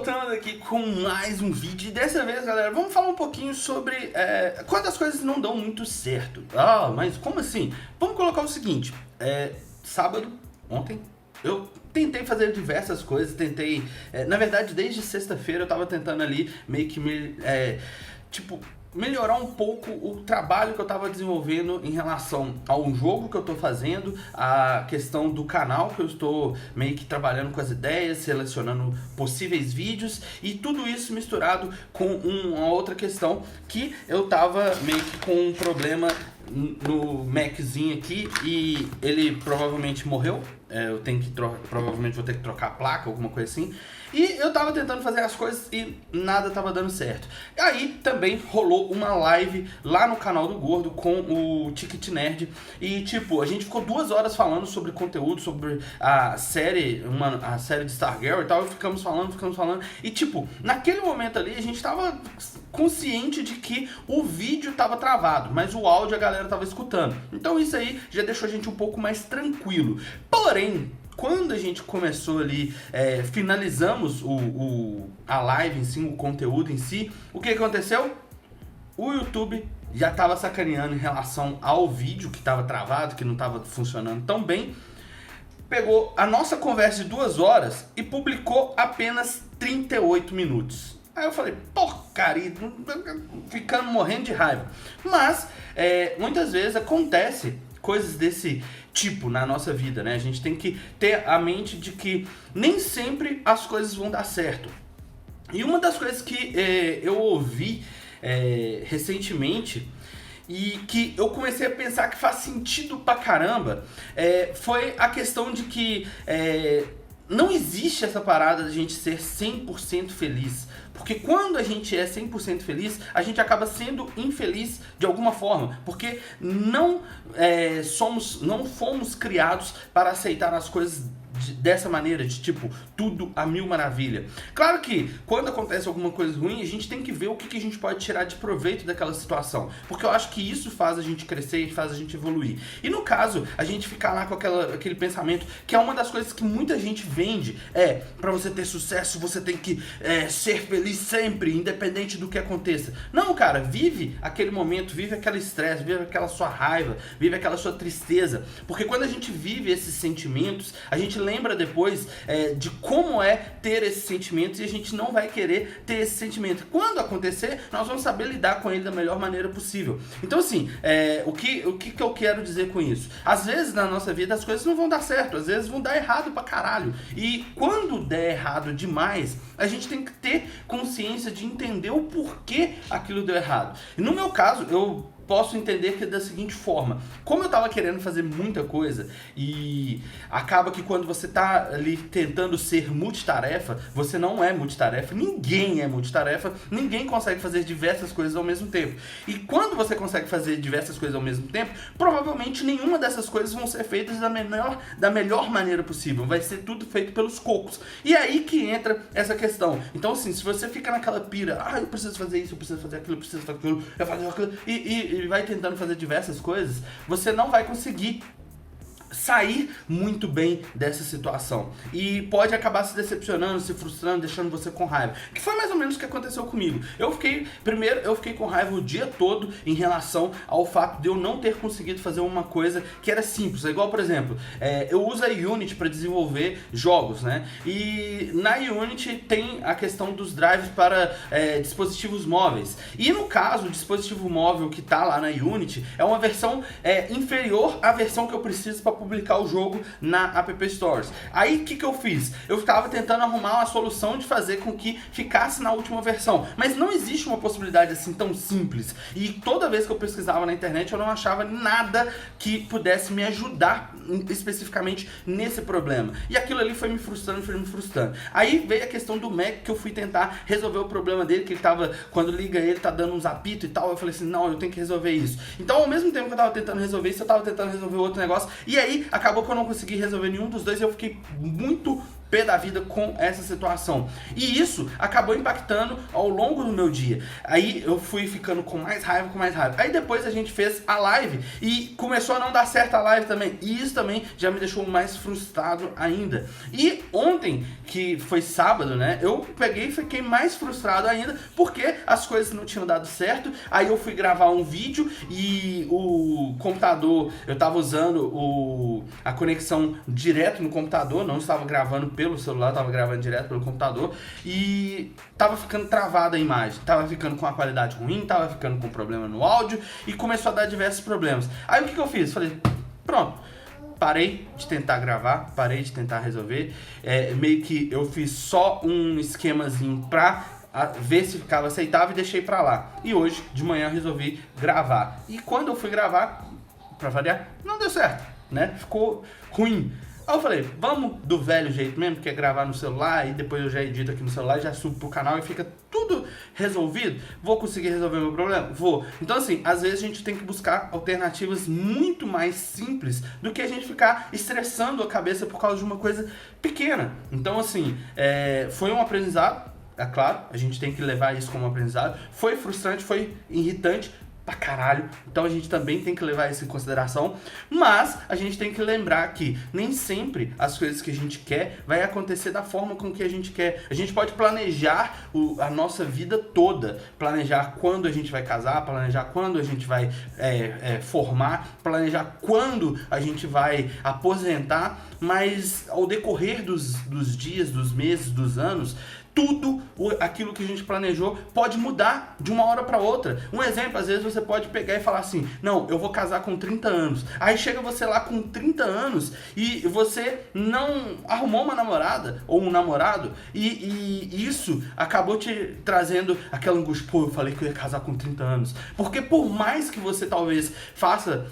voltando aqui com mais um vídeo. E dessa vez, galera, vamos falar um pouquinho sobre quando as coisas não dão muito certo. Ah, mas como assim? Vamos colocar o seguinte, sábado, ontem, eu tentei fazer diversas coisas, na verdade desde sexta-feira eu tava tentando ali meio que melhorar um pouco o trabalho que eu estava desenvolvendo em relação ao jogo que eu estou fazendo, a questão do canal que eu estou meio que trabalhando com as ideias, selecionando possíveis vídeos e tudo isso misturado com uma outra questão que eu estava meio que com um problema no Maczinho aqui e ele provavelmente morreu. Eu tenho que provavelmente vou ter que trocar a placa, alguma coisa assim. E eu tava tentando fazer as coisas e nada tava dando certo. E aí também rolou uma live lá no canal do Gordo com o Ticket Nerd. E tipo, a gente ficou 2 horas falando sobre conteúdo, sobre a série de Stargirl e tal. E ficamos falando. E tipo, naquele momento ali a gente tava consciente de que o vídeo tava travado, mas o áudio a galera tava escutando. Então isso aí já deixou a gente um pouco mais tranquilo. Porém, quando a gente começou ali, finalizamos a live em si, o conteúdo em si, o que aconteceu? O YouTube já estava sacaneando em relação ao vídeo que estava travado, que não estava funcionando tão bem. Pegou a nossa conversa de 2 horas e publicou apenas 38 minutos. Aí eu falei, porcaria, ficando morrendo de raiva. Mas, muitas vezes acontece coisas desse tipo na nossa vida, né? A gente tem que ter a mente de que nem sempre as coisas vão dar certo. E uma das coisas que eu ouvi recentemente e que eu comecei a pensar que faz sentido pra caramba foi a questão de que não existe essa parada de a gente ser 100% feliz. Porque quando a gente é 100% feliz, a gente acaba sendo infeliz de alguma forma. Porque não fomos criados para aceitar as coisas dessa maneira, de tipo, tudo a mil maravilha. Claro que quando acontece alguma coisa ruim, a gente tem que ver o que a gente pode tirar de proveito daquela situação. Porque eu acho que isso faz a gente crescer e faz a gente evoluir. E no caso, a gente ficar lá com aquele pensamento, que é uma das coisas que muita gente vende, pra você ter sucesso, você tem que ser feliz sempre, independente do que aconteça. Não, cara, vive aquele momento, vive aquele estresse, vive aquela sua raiva, vive aquela sua tristeza. Porque quando a gente vive esses sentimentos, a gente lembra depois de como é ter esses sentimentos e a gente não vai querer ter esse sentimento. Quando acontecer, nós vamos saber lidar com ele da melhor maneira possível. Então assim, o que eu quero dizer com isso? Às vezes na nossa vida as coisas não vão dar certo, às vezes vão dar errado pra caralho. E quando der errado demais, a gente tem que ter consciência de entender o porquê aquilo deu errado. E no meu caso, eu posso entender que é da seguinte forma: como eu tava querendo fazer muita coisa e acaba que quando você tá ali tentando ser multitarefa, você não é multitarefa, ninguém é multitarefa, ninguém consegue fazer diversas coisas ao mesmo tempo. E quando você consegue fazer diversas coisas ao mesmo tempo, provavelmente nenhuma dessas coisas vão ser feitas da melhor maneira possível, vai ser tudo feito pelos cocos. E é aí que entra essa questão. Então assim, se você fica naquela pira, eu preciso fazer isso, eu preciso fazer aquilo, eu preciso fazer aquilo, eu faço aquilo, e vai tentando fazer diversas coisas, você não vai conseguir sair muito bem dessa situação e pode acabar se decepcionando, se frustrando, deixando você com raiva, que foi mais ou menos o que aconteceu comigo. Eu fiquei com raiva o dia todo em relação ao fato de eu não ter conseguido fazer uma coisa que era simples. É igual, por exemplo, eu uso a Unity para desenvolver jogos, né? E na Unity tem a questão dos drives para dispositivos móveis. E no caso, o dispositivo móvel que tá lá na Unity é uma versão inferior à versão que eu preciso para publicar o jogo na App Stores. Aí o que eu fiz? Eu estava tentando arrumar uma solução de fazer com que ficasse na última versão, mas não existe uma possibilidade assim tão simples. E toda vez que eu pesquisava na internet eu não achava nada que pudesse me ajudar especificamente nesse problema. E aquilo ali foi me frustrando. Aí veio a questão do Mac, que eu fui tentar resolver o problema dele, que ele tava, quando liga ele, tá dando uns apitos e tal. Eu falei assim, não, eu tenho que resolver isso. Então ao mesmo tempo que eu tava tentando resolver isso, eu tava tentando resolver outro negócio. E aí acabou que eu não consegui resolver nenhum dos dois e eu fiquei muito pé da vida com essa situação. E isso acabou impactando ao longo do meu dia. Aí eu fui ficando com mais raiva, com mais raiva. Aí depois a gente fez a live e começou a não dar certo a live também. E isso também já me deixou mais frustrado ainda. E ontem, que foi sábado, né, eu peguei e fiquei mais frustrado ainda porque as coisas não tinham dado certo. Aí eu fui gravar um vídeo e o computador, eu tava usando a conexão direto no computador, não estava gravando pelo celular, estava gravando direto pelo computador e tava ficando travada a imagem, tava ficando com a qualidade ruim, tava ficando com problema no áudio e começou a dar diversos problemas. Aí o que eu fiz? Falei, pronto, parei de tentar gravar, parei de tentar resolver, meio que eu fiz só um esquemazinho pra ver se ficava aceitável e deixei pra lá. E hoje, de manhã, eu resolvi gravar. E quando eu fui gravar, pra variar, não deu certo, né? Ficou ruim. Aí eu falei, vamos do velho jeito mesmo, que é gravar no celular, e depois eu já edito aqui no celular, já subo pro canal e fica tudo resolvido. Vou conseguir resolver meu problema? Vou. Então assim, às vezes a gente tem que buscar alternativas muito mais simples do que a gente ficar estressando a cabeça por causa de uma coisa pequena. Então assim, foi um aprendizado, é claro, a gente tem que levar isso como um aprendizado. Foi frustrante, foi irritante pra caralho, então a gente também tem que levar isso em consideração, mas a gente tem que lembrar que nem sempre as coisas que a gente quer vai acontecer da forma com que a gente quer. A gente pode planejar a nossa vida toda, planejar quando a gente vai casar, planejar quando a gente vai formar, planejar quando a gente vai aposentar, mas ao decorrer dos dias, dos meses, dos anos, tudo aquilo que a gente planejou pode mudar de uma hora para outra. Um exemplo, às vezes você pode pegar e falar assim, não, eu vou casar com 30 anos. Aí chega você lá com 30 anos e você não arrumou uma namorada ou um namorado e isso acabou te trazendo aquela angústia, pô, eu falei que eu ia casar com 30 anos. Porque por mais que você talvez faça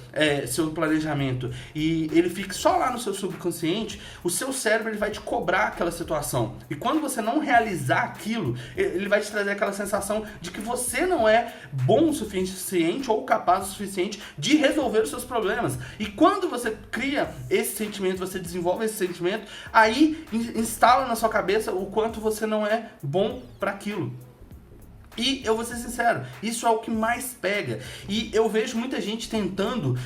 seu planejamento e ele fique só lá no seu subconsciente, o seu cérebro ele vai te cobrar aquela situação. E quando você não realizar aquilo, ele vai te trazer aquela sensação de que você não é bom o suficiente ou capaz o suficiente de resolver os seus problemas. E quando você cria esse sentimento, você desenvolve esse sentimento, aí instala na sua cabeça o quanto você não é bom para aquilo. E eu vou ser sincero, isso é o que mais pega. E eu vejo muita gente tentando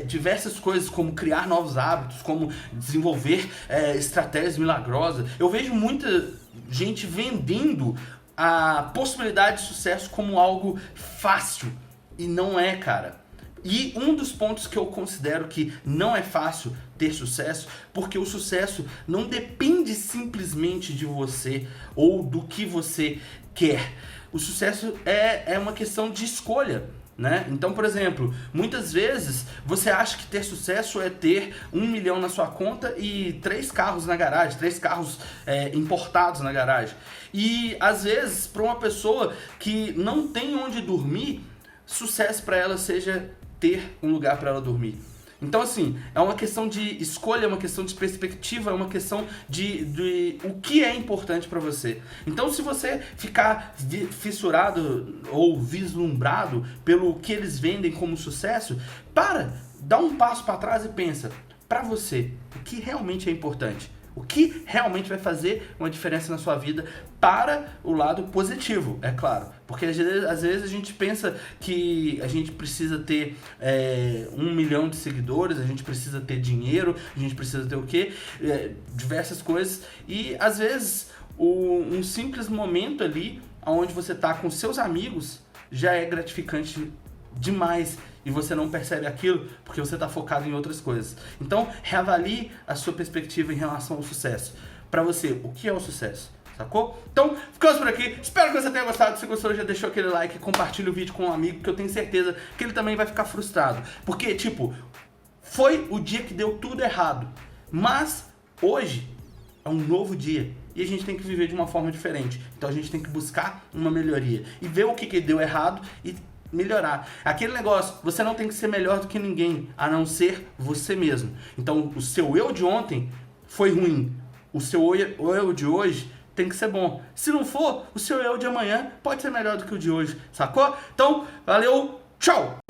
diversas coisas, como criar novos hábitos, como desenvolver estratégias milagrosas. Eu vejo muita gente vendendo a possibilidade de sucesso como algo fácil. E não é, cara. E um dos pontos que eu considero que não é fácil ter sucesso, porque o sucesso não depende simplesmente de você ou do que você quer. O sucesso é uma questão de escolha, né? Então, por exemplo, muitas vezes você acha que ter sucesso é ter 1 milhão na sua conta e 3 carros na garagem, 3 carros importados na garagem. E às vezes, para uma pessoa que não tem onde dormir, sucesso para ela seja ter um lugar para ela dormir. Então assim, é uma questão de escolha, é uma questão de perspectiva, é uma questão de o que é importante para você. Então se você ficar fissurado ou vislumbrado pelo que eles vendem como sucesso, dá um passo para trás e pensa, para você, o que realmente é importante? O que realmente vai fazer uma diferença na sua vida para o lado positivo, é claro. Porque às vezes a gente pensa que a gente precisa ter 1 milhão de seguidores, a gente precisa ter dinheiro, a gente precisa ter o quê? Diversas coisas. E às vezes um simples momento ali, onde você está com seus amigos, já é gratificante demais e você não percebe aquilo porque você está focado em outras coisas. Então, reavalie a sua perspectiva em relação ao sucesso. Para você, o que é o sucesso? Sacou? Então, ficamos por aqui. Espero que você tenha gostado. Se gostou, já deixou aquele like, compartilha o vídeo com um amigo, que eu tenho certeza que ele também vai ficar frustrado. Porque, foi o dia que deu tudo errado. Mas, hoje, é um novo dia. E a gente tem que viver de uma forma diferente. Então, a gente tem que buscar uma melhoria. E ver o que deu errado e melhorar. Aquele negócio, você não tem que ser melhor do que ninguém, a não ser você mesmo. Então, o seu eu de ontem foi ruim. O seu eu de hoje tem que ser bom. Se não for, o seu eu de amanhã pode ser melhor do que o de hoje, sacou? Então, valeu, tchau!